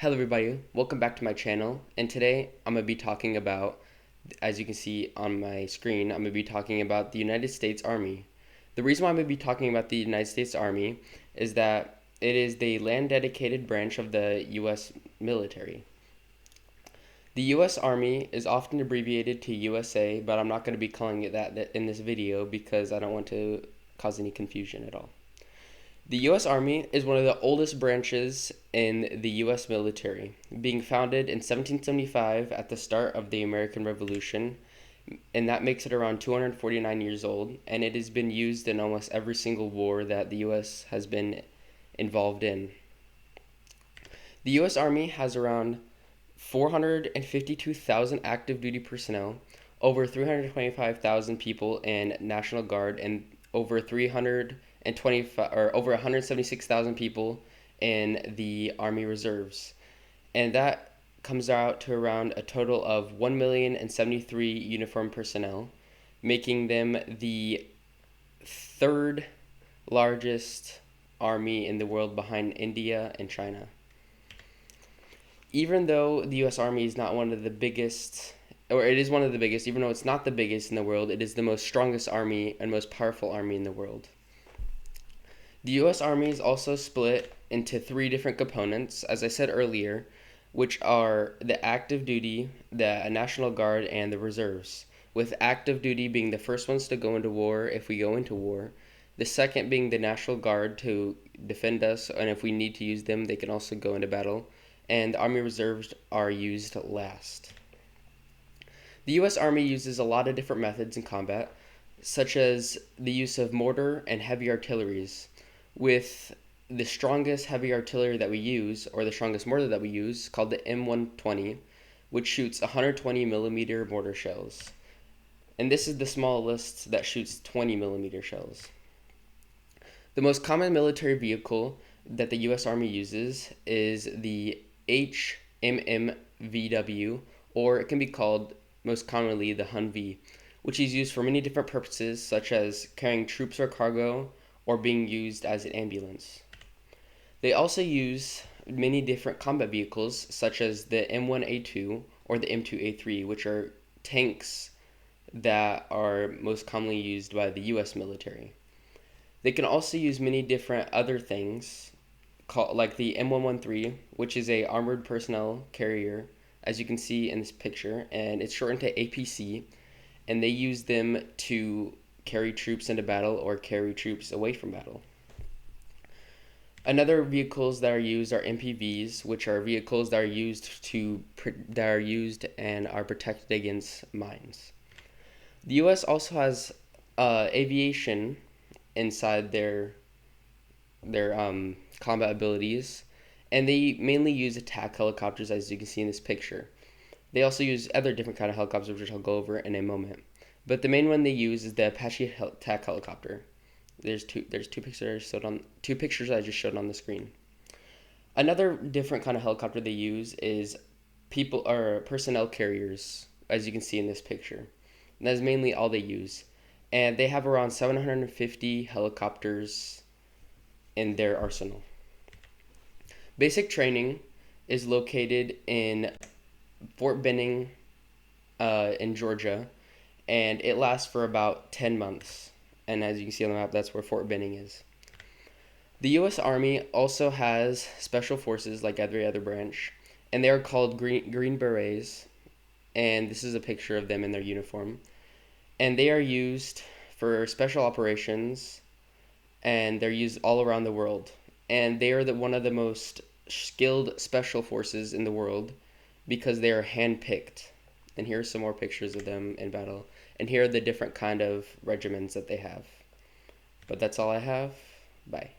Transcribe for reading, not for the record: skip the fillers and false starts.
Hello everybody, welcome back to my channel, and today I'm going to be talking about, as you can see on my screen, I'm going to be talking about the United States Army. The reason why I'm going to be talking about the United States Army is that it is the land-dedicated branch of the U.S. military. The U.S. Army is often abbreviated to USA, but I'm not going to be calling it that in this video because I don't want to cause any confusion at all. The U.S. Army is one of the oldest branches in the U.S. military, being founded in 1775 at the start of the American Revolution, and that makes it around 249 years old, and it has been used in almost every single war that the U.S. has been involved in. The U.S. Army has around 452,000 active duty personnel, over 325,000 people in National Guard, and over 176,000 people in the Army Reserves. And that comes out to around a total of 1,073,000 uniformed personnel, making them the third largest army in the world behind India and China. Even though the U.S. Army is not one of the biggest, or it is one of the biggest, even though it's not the biggest in the world, it is the most strongest army and most powerful army in the world. The U.S. Army is also split into three different components, as I said earlier, which are the active duty, the National Guard, and the reserves, with active duty being the first ones to go into war if we go into war, the second being the National Guard to defend us, and if we need to use them, they can also go into battle, and the Army Reserves are used last. The U.S. Army uses a lot of different methods in combat, such as the use of mortar and heavy artilleries, with the strongest heavy artillery that we use, or the strongest mortar that we use, called the M120, which shoots 120 millimeter mortar shells. And this is the smallest that shoots 20 millimeter shells. The most common military vehicle that the U.S. Army uses is the HMMVW, or it can be called most commonly the Humvee, which is used for many different purposes, such as carrying troops or cargo, or being used as an ambulance. They also use many different combat vehicles, such as the M1A2 or the M2A3, which are tanks that are most commonly used by the U.S. military. They can also use many different other things, like the M113, which is a armored personnel carrier, as you can see in this picture, and it's shortened to APC, and they use them to carry troops into battle or carry troops away from battle. Another vehicles that are used are MPVs, which are vehicles that are used and are protected against mines. The U.S. also has aviation inside their combat abilities, and they mainly use attack helicopters, as you can see in this picture. They also use other different kind of helicopters, which I'll go over in a moment. But the main one they use is the Apache attack helicopter. There's two pictures I just showed on the screen. Another different kind of helicopter they use is personnel carriers, as you can see in this picture. And that's mainly all they use. And they have around 750 helicopters in their arsenal. Basic training is located in Fort Benning in Georgia, and it lasts for about 10 months. And as you can see on the map, that's where Fort Benning is. The U.S. Army also has special forces like every other branch, and they are called Green Berets, and this is a picture of them in their uniform. And they are used for special operations, and they're used all around the world. And they are one of the most skilled special forces in the world because they are handpicked. And here are some more pictures of them in battle. And here are the different kind of regiments that they have. But that's all I have. Bye.